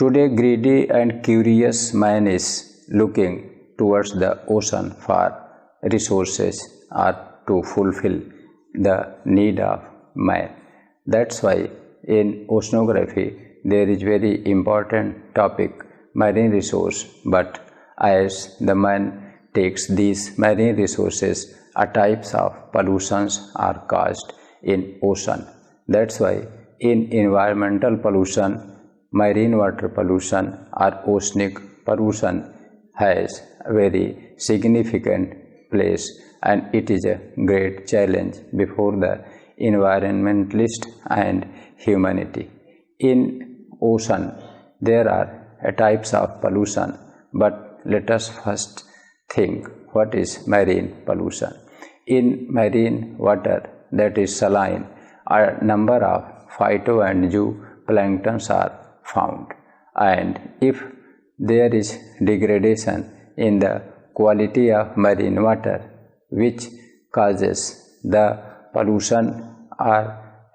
Today, greedy and curious man is looking towards the ocean for resources or to fulfill the need of man. That's why in oceanography there is very important topic marine resource, but as the man takes these marine resources, a types of pollutions are caused in ocean. That's why in environmental pollution, marine water pollution or oceanic pollution has a very significant place, and it is a great challenge before the environmentalist and humanity. In ocean there are types of pollution, but let us first think what is marine pollution. In marine water, that is saline, a number of phyto and zooplanktons are found, and if there is degradation in the quality of marine water which causes the pollution or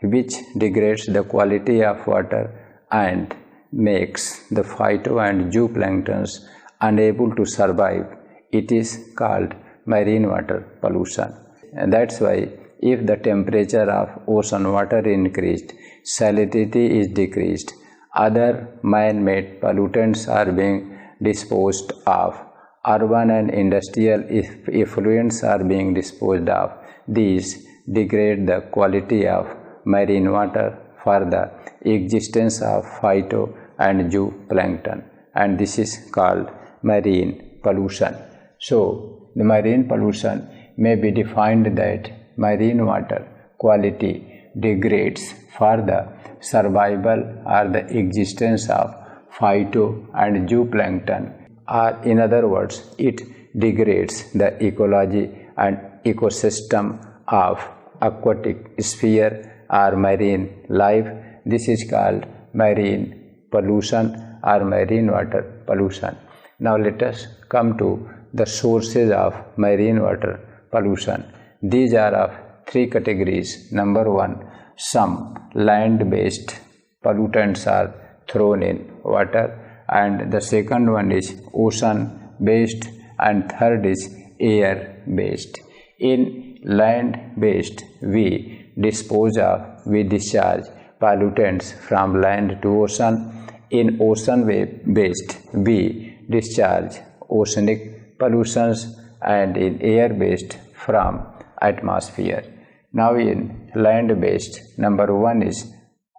which degrades the quality of water and makes the phyto and zooplanktons unable to survive, it is called marine water pollution. And that's why if the temperature of ocean water increased, salinity is decreased, other man-made pollutants are being disposed of, urban and industrial effluents are being disposed of, these degrade the quality of marine water for the existence of phyto and zooplankton, and this is called marine pollution. So, the marine pollution may be defined that marine water quality degrades for the survival or the existence of phyto and zooplankton, or in other words, it degrades the ecology and ecosystem of aquatic sphere or marine life. This is called marine pollution or marine water pollution. Now let us come to the sources of marine water pollution. These are of three categories. Number one, some land-based pollutants are thrown in water, and the second one is ocean-based, and third is air-based. In land-based, we discharge pollutants from land to ocean. In ocean-based, we discharge oceanic pollutions, and in air-based from atmosphere. Now in land-based, number one is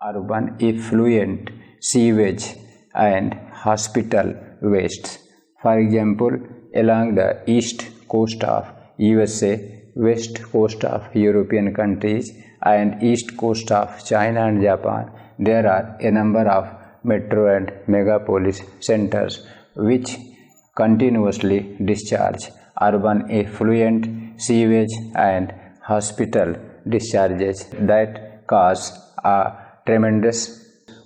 urban effluent, sewage and hospital wastes. For example, along the east coast of USA, west coast of European countries and east coast of China and Japan, there are a number of metro and megapolis centers which continuously discharge urban effluent, sewage and hospital discharges that cause a tremendous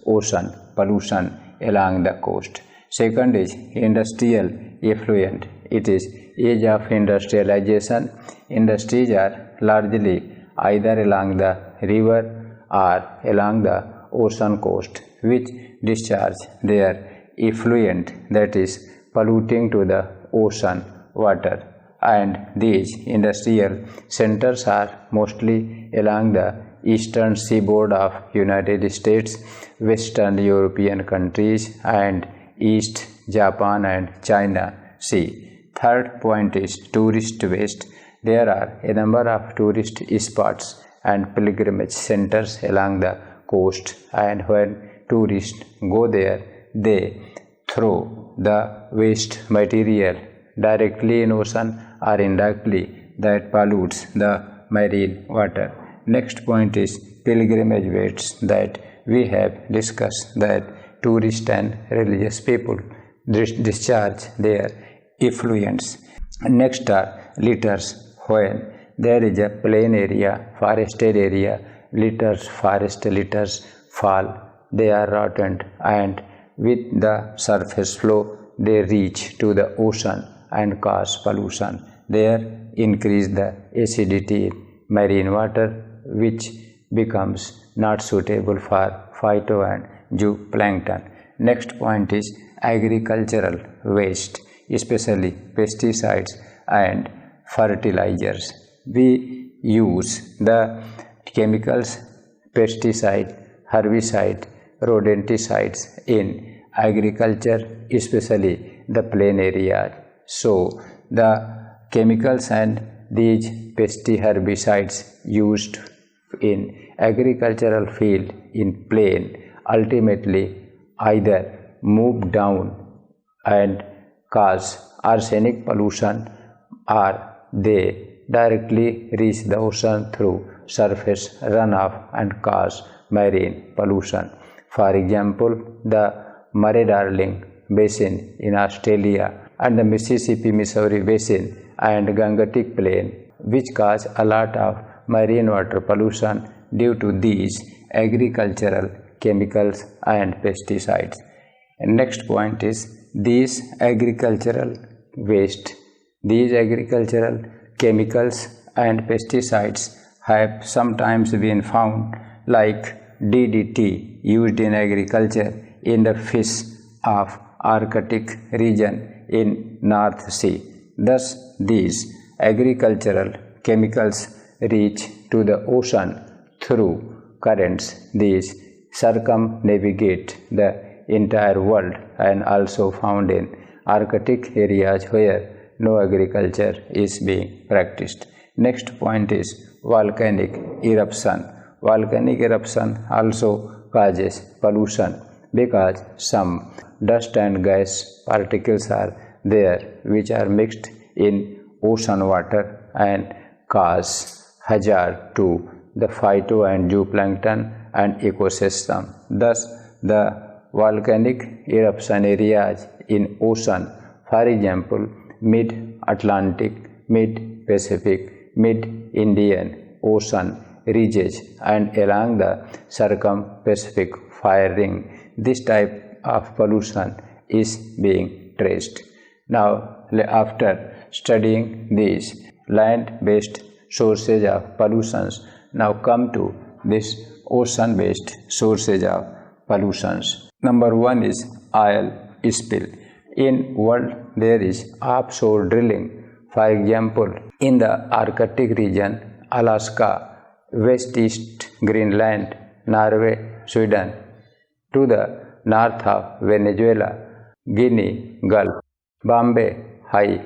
ocean pollution along the coast. Second is industrial effluent. It is age of industrialization. Industries are largely either along the river or along the ocean coast, which discharge their effluent, that is polluting to the ocean water, and these industrial centers are mostly along the eastern seaboard of United States, western European countries and East Japan and China Sea. Third point is tourist waste. There are a number of tourist spots and pilgrimage centers along the coast, and when tourists go there, they throw the waste material directly in ocean or indirectly, that pollutes the marine water. Next point is pilgrimage waste, that we have discussed that tourist and religious people discharge their effluents. Next are litters. When there is a plain area, forested area, forest litters fall, they are rotten, and with the surface flow they reach to the ocean and cause pollution. There increase the acidity in marine water, which becomes not suitable for phyto and zooplankton. Next point is agricultural waste, especially pesticides and fertilizers. We use the chemicals, pesticide, herbicide, rodenticides in agriculture, especially the plain areas. So the chemicals and these herbicides used in agricultural field in plain ultimately either move down and cause arsenic pollution, or they directly reach the ocean through surface runoff and cause marine pollution. For example, the Murray-Darling Basin in Australia and the Mississippi-Missouri Basin and Gangetic Plain, which cause a lot of marine water pollution due to these agricultural chemicals and pesticides. And next point is these agricultural waste, these agricultural chemicals and pesticides have sometimes been found like DDT used in agriculture in the fish of Arctic region in North Sea. Thus, these agricultural chemicals reach to the ocean through currents. These circumnavigate the entire world and also found in Arctic areas where no agriculture is being practiced. Next point is volcanic eruption. Volcanic eruption also causes pollution because some dust and gas particles are there which are mixed in ocean water and cause hazard to the phyto and zooplankton and ecosystem. Thus, the volcanic eruption areas in ocean, for example, mid-Atlantic, mid-Pacific, mid-Indian Ocean ridges and along the circum-Pacific fire ring, this type of pollution is being traced. Now, after studying these land-based sources of pollutions, now come to this ocean-based sources of pollutions. Number one is oil spill. In world there is offshore drilling. For example, in the Arctic region, Alaska, West East Greenland, Norway, Sweden, to the north of Venezuela, Guinea Gulf, Bombay High,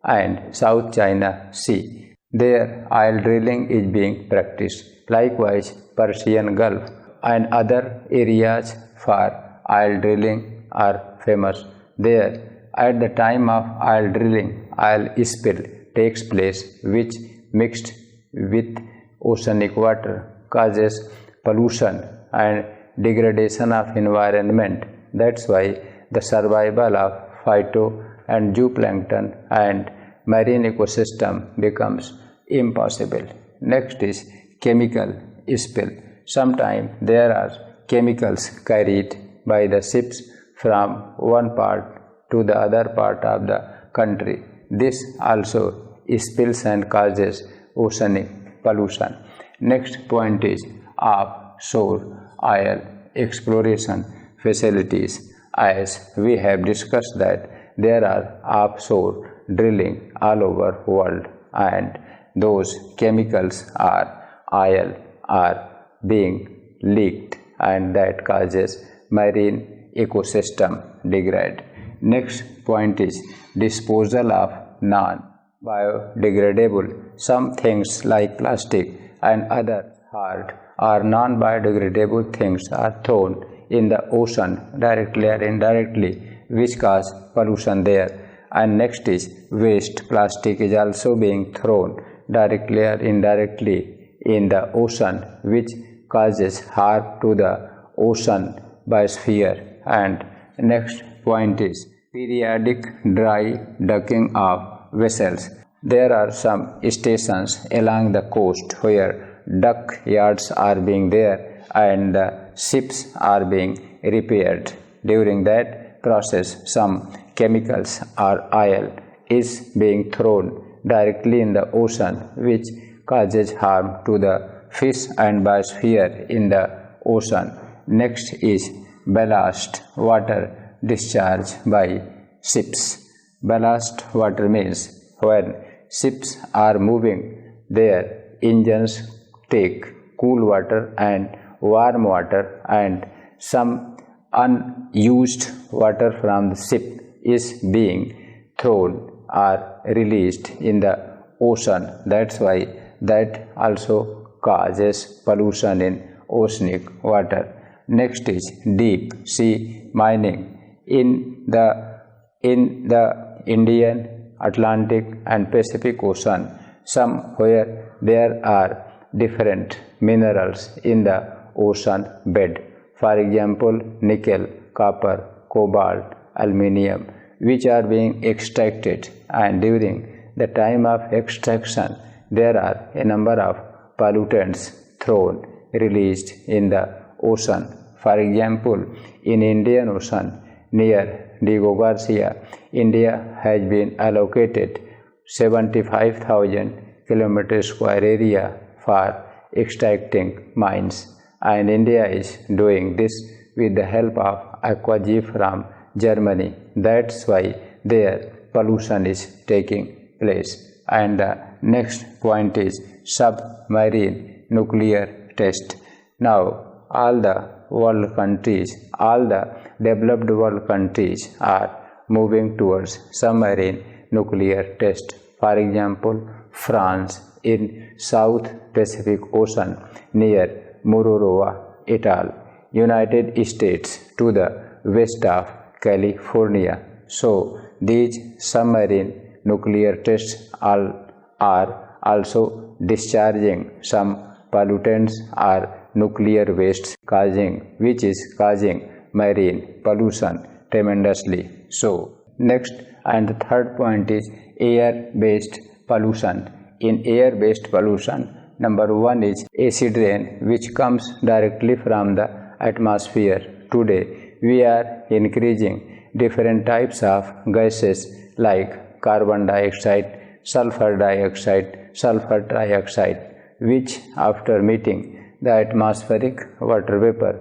and South China Sea. There oil drilling is being practiced. Likewise, Persian Gulf and other areas for oil drilling are famous. There, at the time of oil drilling, oil spill takes place which mixed with oceanic water causes pollution and degradation of environment. That's why the survival of phyto and zooplankton and marine ecosystem becomes impossible. Next is chemical spill. Sometimes there are chemicals carried by the ships from one part to the other part of the country. This also spills and causes oceanic pollution. Next point is offshore oil exploration facilities. As we have discussed that there are offshore drilling all over world and those chemicals or oil are being leaked and that causes marine ecosystem degrade. Next point is disposal of non-biodegradable. Some things like plastic and other hard or non-biodegradable things are thrown in the ocean directly or indirectly, which cause pollution there. And next is waste. Plastic is also being thrown directly or indirectly in the ocean, which causes harm to the ocean biosphere. And next point is periodic dry docking of vessels. There are some stations along the coast where dock yards are being there and the ships are being repaired. During that process, some chemicals or oil is being thrown directly in the ocean, which causes harm to the fish and biosphere in the ocean. Next is ballast water discharge by ships. Ballast water means when ships are moving, their engines take cool water and warm water, and some unused water from the ship is being thrown or released in the ocean. That's why that also causes pollution in oceanic water. Next is deep sea mining. In the Indian, Atlantic and Pacific Ocean, somewhere there are different minerals in the ocean bed. For example, nickel, copper, cobalt, aluminium, which are being extracted, and during the time of extraction there are a number of pollutants thrown, released in the ocean. For example, in Indian Ocean near Diego Garcia, India has been allocated 75,000 km square area for extracting mines, and India is doing this with the help of Aquagy from Germany. That's why their pollution is taking place. And the next point is submarine nuclear test. Now all the world countries, all the developed world countries are moving towards submarine nuclear test. For example, France in South Pacific Ocean near Mururoa atoll, United States to the west of California. So these submarine nuclear tests are also discharging some pollutants or nuclear wastes, which is causing marine pollution tremendously. So next and the third point is air-based pollution. In air-based pollution, number one is acid rain, which comes directly from the atmosphere. Today we are increasing different types of gases like carbon dioxide, sulfur trioxide, which after meeting the atmospheric water vapor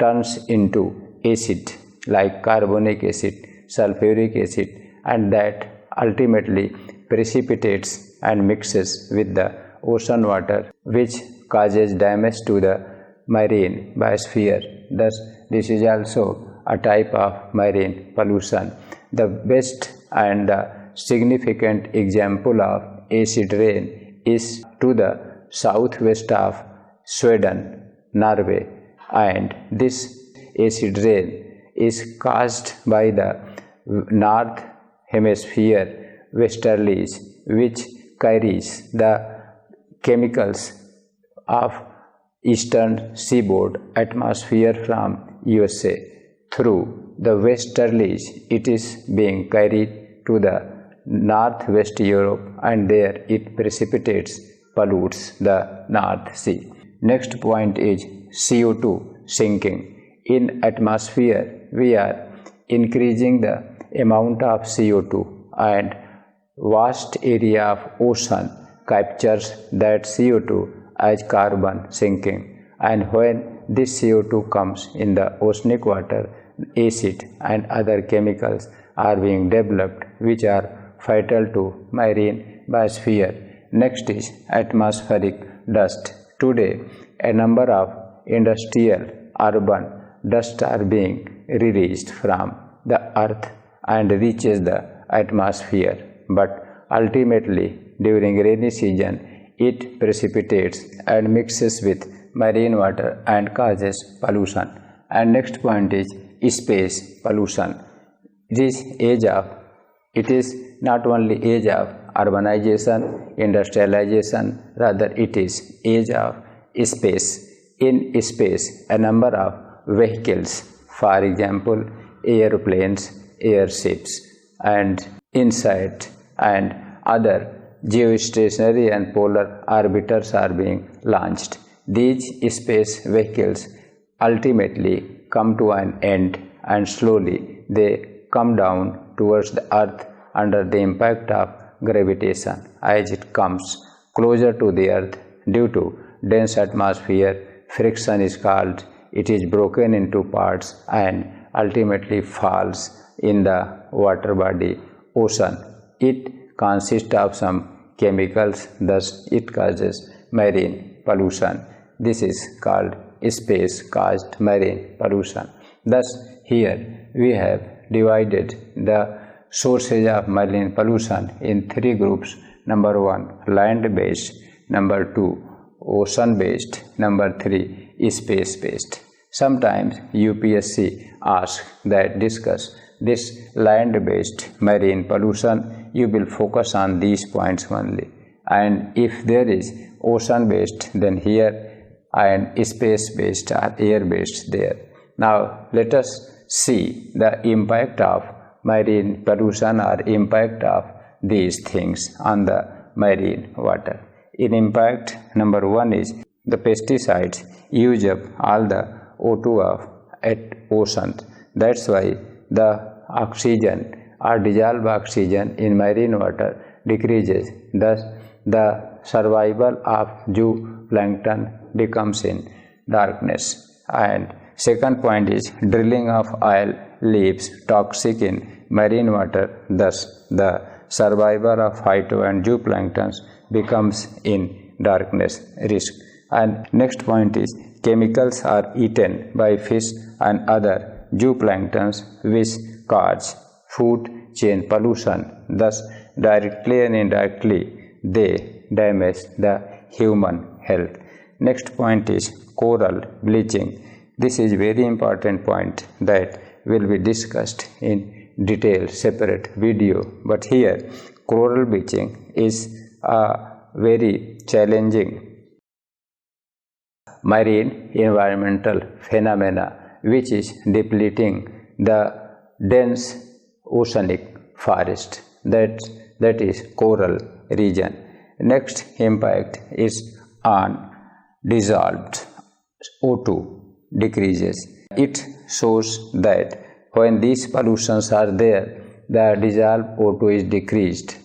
turns into acid like carbonic acid, sulfuric acid, and that ultimately precipitates and mixes with the ocean water, which causes damage to the marine biosphere. Thus, this is also a type of marine pollution. The best and the significant example of acid rain is to the southwest of Sweden, Norway, and this acid rain is caused by the north hemisphere westerlies, which carries the chemicals of eastern seaboard atmosphere from USA. Through the westerlies, it is being carried to the northwest Europe, and there it precipitates, pollutes the North Sea. Next point is CO2 sinking. In atmosphere, we are increasing the amount of CO2, and vast area of ocean captures that CO2 as carbon sinking, and when this CO2 comes in the oceanic water, acid and other chemicals are being developed, which are fatal to marine biosphere. Next is atmospheric dust. Today, a number of industrial urban dust are being released from the earth and reaches the atmosphere, but ultimately during rainy season it precipitates and mixes with marine water and causes pollution. And next point is space pollution. It is not only age of urbanization, industrialization, rather it is age of space. In space, a number of vehicles, for example airplanes, airships, and InSat and other geostationary and polar orbiters are being launched. These space vehicles ultimately come to an end, and slowly they come down towards the earth under the impact of gravitation. As it comes closer to the earth, due to dense atmosphere, friction is called it is broken into parts and ultimately falls in the water body ocean. It consists of some chemicals, thus it causes marine pollution. This is called space-caused marine pollution. Thus, here we have divided the sources of marine pollution in three groups. Number 1, land-based. Number 2, ocean-based. Number 3, space-based. Sometimes UPSC asks that discuss this land-based marine pollution. You will focus on these points only. And if there is ocean-based, then here, and space-based or air-based there. Now let us see the impact of marine pollution or impact of these things on the marine water. In impact, number 1 is the pesticides use up all the O2 of oceans. That's why the oxygen or dissolved oxygen in marine water decreases. Thus, the survival of zooplankton becomes in darkness. And second point is drilling of oil leaves toxic in marine water. Thus, the survival of phyto and zooplanktons becomes in darkness risk. And next point is chemicals are eaten by fish and other zooplanktons which cause food chain pollution. Thus, directly and indirectly, they damage the human health. Next point is coral bleaching. This is very important point that will be discussed in detail separate video. But here, coral bleaching is a very challenging marine environmental phenomena which is depleting the dense oceanic forest, that is coral region. Next impact is on dissolved O2 decreases. It shows that when these pollutions are there, the dissolved O2 is decreased.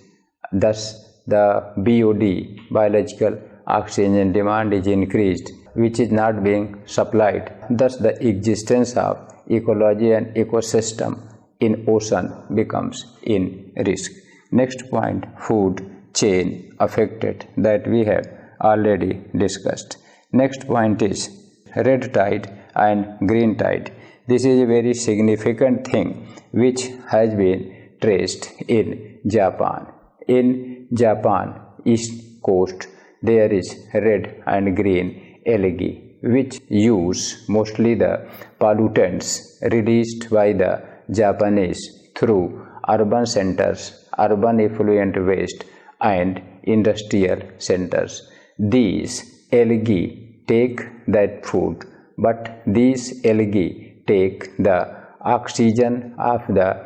Thus, the BOD, biological oxygen demand, is increased, which is not being supplied. Thus, the existence of ecology and ecosystem in ocean becomes in risk. Next point, food chain affected, that we have already discussed. Next point is red tide and green tide. This is a very significant thing which has been traced in Japan. In Japan, east coast, there is red and green algae which use mostly the pollutants released by the Japanese through urban centers, urban effluent waste and industrial centers. These algae take that food, but these algae take the oxygen of the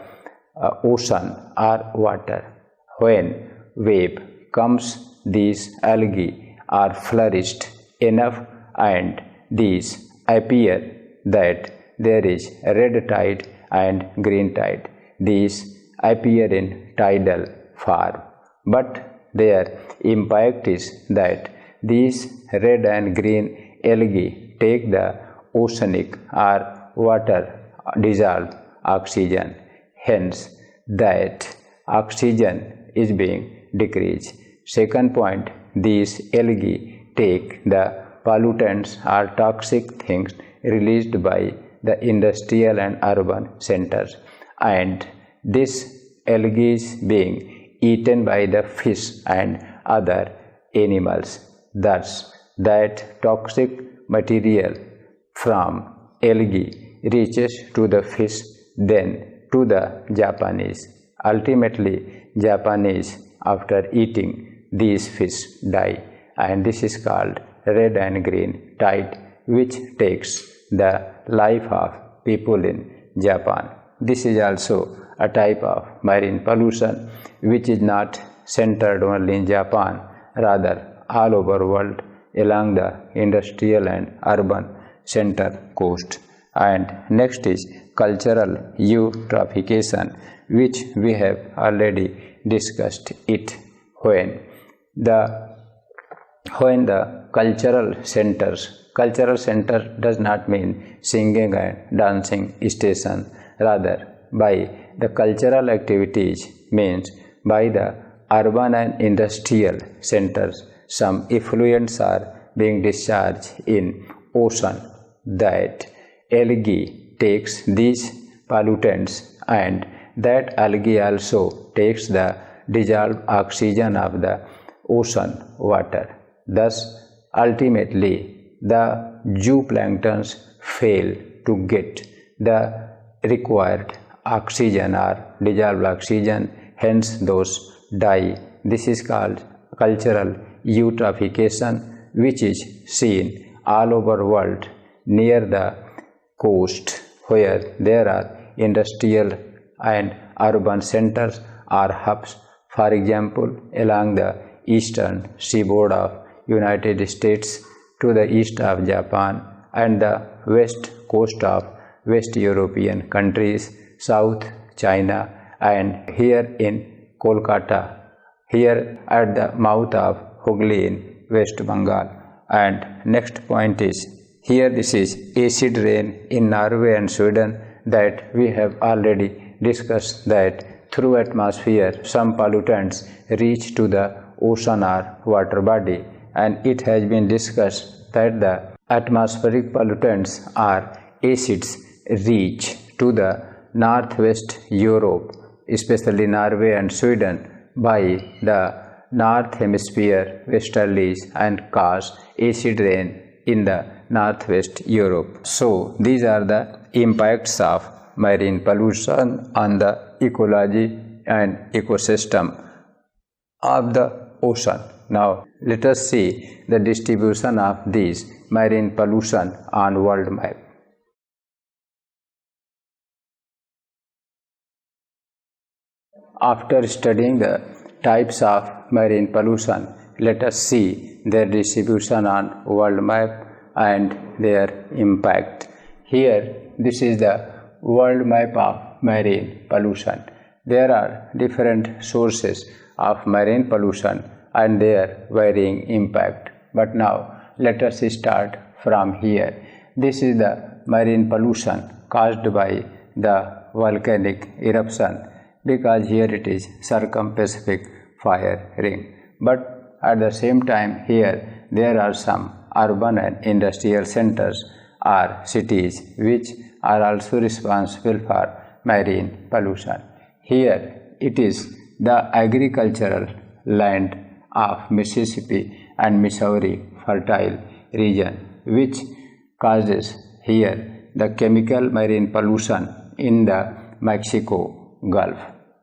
ocean or water. When wave comes, these algae are flourished enough and these appear that there is red tide and green tide. These appear in tidal form, but their impact is that these red and green algae take the oceanic or water dissolved oxygen. Hence, that oxygen is being decreased. Second point, these algae take the pollutants or toxic things released by the industrial and urban centers, and this algae is being eaten by the fish and other animals. Thus, that toxic material from algae reaches to the fish, then to the Japanese. Ultimately, Japanese, after eating these fish, die, and this is called red and green tide, which takes the life of people in Japan. This is also a type of marine pollution which is not centered only in Japan, rather all over world along the industrial and urban center coast. And next is cultural eutrophication, which we have already discussed it. When the When the cultural center does not mean singing and dancing station, rather by the cultural activities means by the urban and industrial centers. Some effluents are being discharged in ocean. That algae takes these pollutants, and that algae also takes the dissolved oxygen of the ocean water. Thus, ultimately, the zooplanktons fail to get the required oxygen or dissolved oxygen, hence those die. This is called cultural eutrophication, which is seen all over the world near the coast where there are industrial and urban centers or hubs. For example, along the eastern seaboard of United States to the east of Japan and the west coast of West European countries, South China, and here in Kolkata, here at the mouth of Hooghly in West Bengal. And next point is here this is acid rain in Norway and Sweden, that we have already discussed that through atmosphere some pollutants reach to the ocean or water body, and it has been discussed that the atmospheric pollutants or acids reach to the northwest Europe, especially Norway and Sweden, by the north hemisphere westerlies and cause acid rain in the northwest Europe. So these are the impacts of marine pollution on the ecology and ecosystem of the ocean. Now let us see the distribution of these marine pollution on world map. After studying the types of marine pollution, let us see their distribution on world map and their impact. Here, this is the world map of marine pollution. There are different sources of marine pollution and their varying impact. But now, let us start from here. This is the marine pollution caused by the volcanic eruption, because here it is Circum-Pacific fire ring. But at the same time here there are some urban and industrial centers or cities which are also responsible for marine pollution. Here it is the agricultural land of Mississippi and Missouri fertile region which causes here the chemical marine pollution in the Mexico Gulf.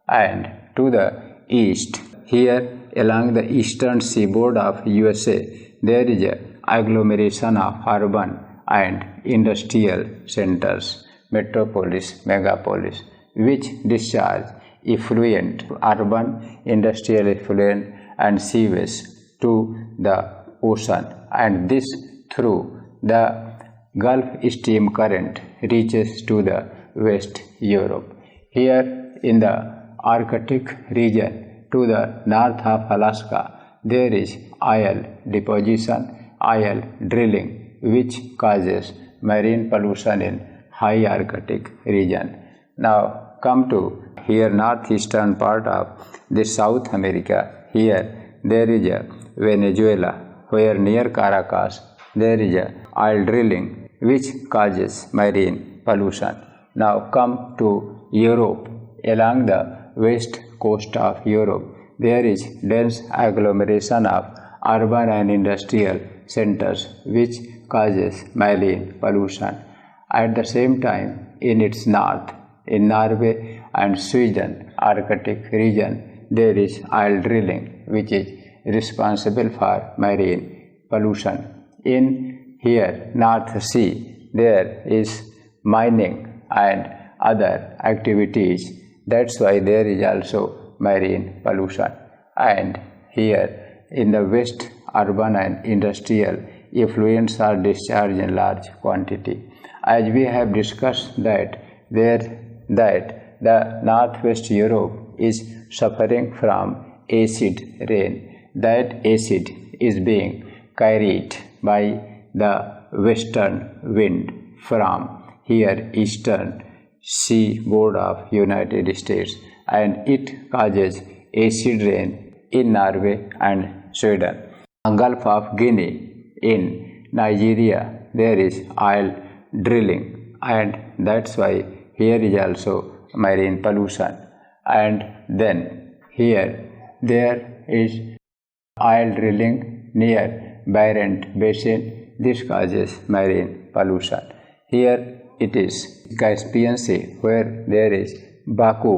And to the east, here along the eastern seaboard of USA, there is an agglomeration of urban and industrial centers, metropolis, megapolis, which discharge effluent, urban, industrial effluent and sewage to the ocean, and this through the Gulf Stream current reaches to the West Europe. Here in the Arctic region to the north of Alaska, there is oil deposition, oil drilling, which causes marine pollution in high Arctic region. Now come to here northeastern part of the South America. Here there is a Venezuela, where near Caracas there is a oil drilling which causes marine pollution. Now come to Europe. Along the west coast of Europe, there is dense agglomeration of urban and industrial centers which causes marine pollution. At the same time, in its north, in Norway and Sweden Arctic region, there is oil drilling which is responsible for marine pollution. In here North Sea, there is mining and other activities. That's why there is also marine pollution. And here in the west, urban and industrial effluents are discharged in large quantity. As we have discussed that the northwest Europe is suffering from acid rain. That acid is being carried by the western wind from here eastern seaboard of United States, and it causes acid rain in Norway and Sweden. Gulf of Guinea in Nigeria there is oil drilling, and that's why here is also marine pollution. And then here there is oil drilling near Barents Basin. This causes marine pollution. Here it is Caspian Sea where there is Baku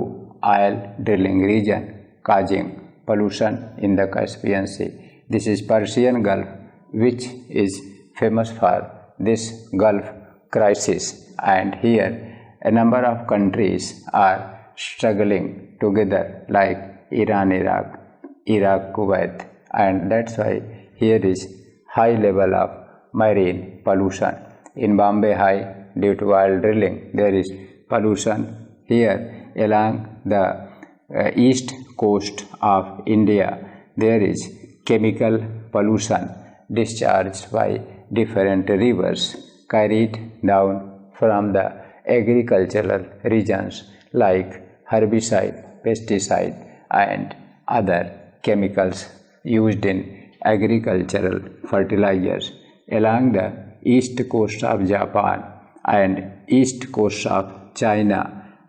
oil drilling region causing pollution in the Caspian Sea. This is Persian Gulf, which is famous for this Gulf crisis, and here a number of countries are struggling together like Iran, Iraq, Kuwait, and that's why here is high level of marine pollution. In Bombay High, due to oil drilling, there is pollution. Here along the east coast of India, there is chemical pollution discharged by different rivers carried down from the agricultural regions like herbicide, pesticide, and other chemicals used in agricultural fertilizers. Along the east coast of Japan and east coast of China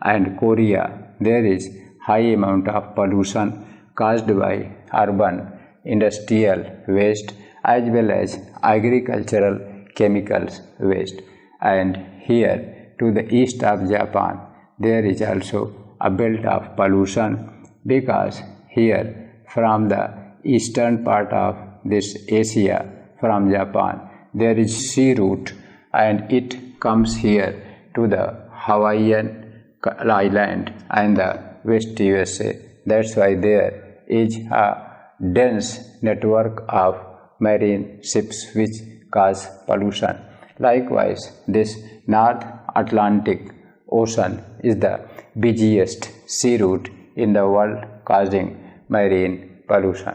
and Korea, there is high amount of pollution caused by urban industrial waste as well as agricultural chemicals waste. And here to the east of Japan, there is also a belt of pollution, because here from the eastern part of this Asia, from Japan, there is sea route, and it comes here to the Hawaiian island and the West USA. That's why there is a dense network of marine ships which cause pollution. Likewise, this North Atlantic Ocean is the busiest sea route in the world, causing marine pollution.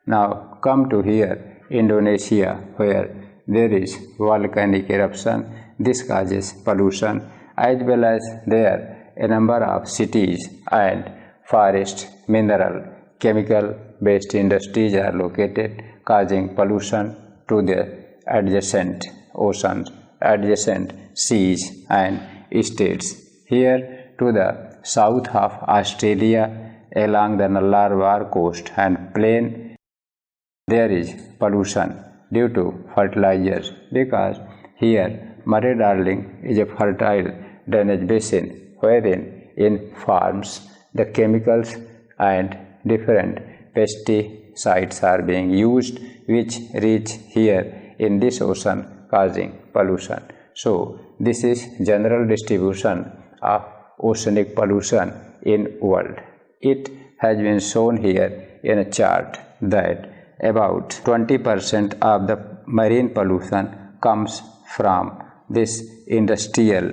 Now come to here Indonesia, where there is volcanic eruption. This causes pollution, as well as there a number of cities and forest, mineral, chemical based industries are located, causing pollution to the adjacent oceans, adjacent seas and states. Here to the south of Australia, along the Nullarbor coast and plain, there is pollution due to fertilizers, because here Murray-Darling is a fertile drainage basin wherein in farms the chemicals and different pesticides are being used, which reach here in this ocean, causing pollution. So this is general distribution of oceanic pollution in world. It has been shown here in a chart that about 20% of the marine pollution comes from this industrial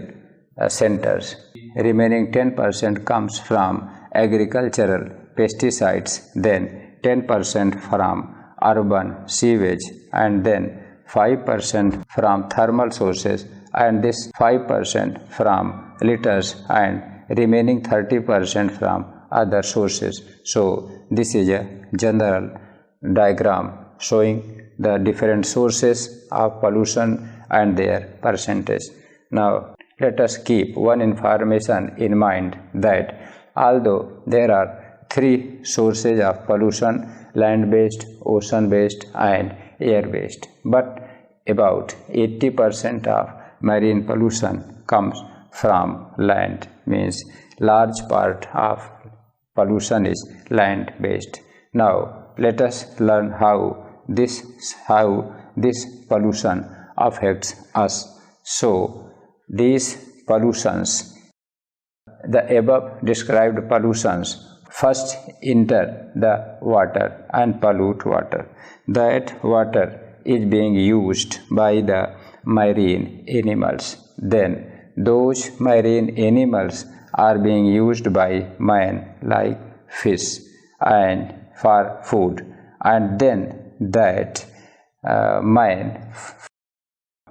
centers. Remaining 10% comes from agricultural pesticides, then 10% from urban sewage, and then 5% from thermal sources, and this 5% from litters, and remaining 30% from other sources. So this is a general diagram showing the different sources of pollution and their percentage. Now let us keep one information in mind, that although there are three sources of pollution, land-based, ocean-based and air-based, but about 80% of marine pollution comes from land, means large part of pollution is land-based. Now let us learn how this pollution affects us. So these pollutions, the above described pollutions, first enter the water and pollute water. That water is being used by the marine animals. Then those marine animals are being used by man, like fish, and for food, and then that man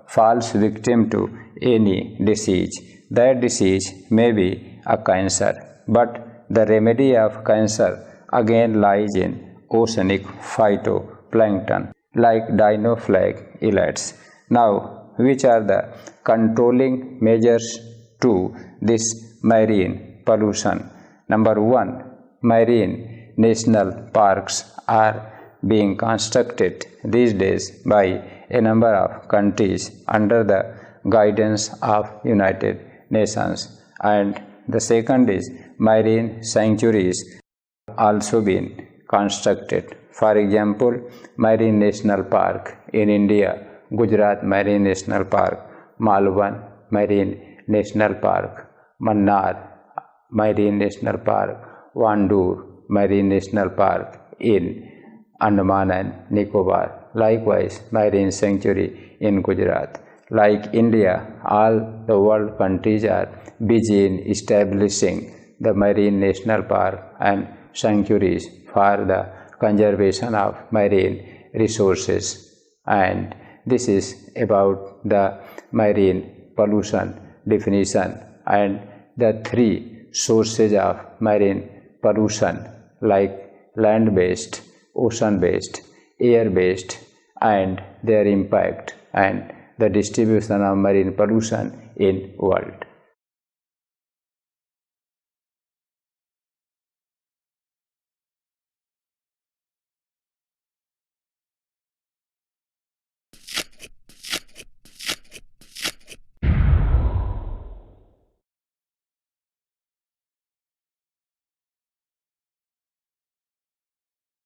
falls victim to any disease, that disease may be a cancer, but the remedy of cancer again lies in oceanic phytoplankton like dinoflag islets. Now, which are the controlling measures to this marine pollution? Number one, marine national parks are being constructed these days by a number of countries under the guidance of United Nations. And the second is marine sanctuaries also been constructed. For example, Marine National Park in India, Gujarat Marine National Park, Malwan Marine National Park, Mannar Marine National Park, Vandur Marine National Park in Andaman and Nicobar. Likewise, Marine Sanctuary in Gujarat. Like India, all the world countries are busy in establishing the Marine National Park and sanctuaries for the conservation of marine resources. And this is about the marine pollution definition and the three sources of marine pollution like land-based, ocean-based, air-based, and their impact and the distribution of marine pollution in world.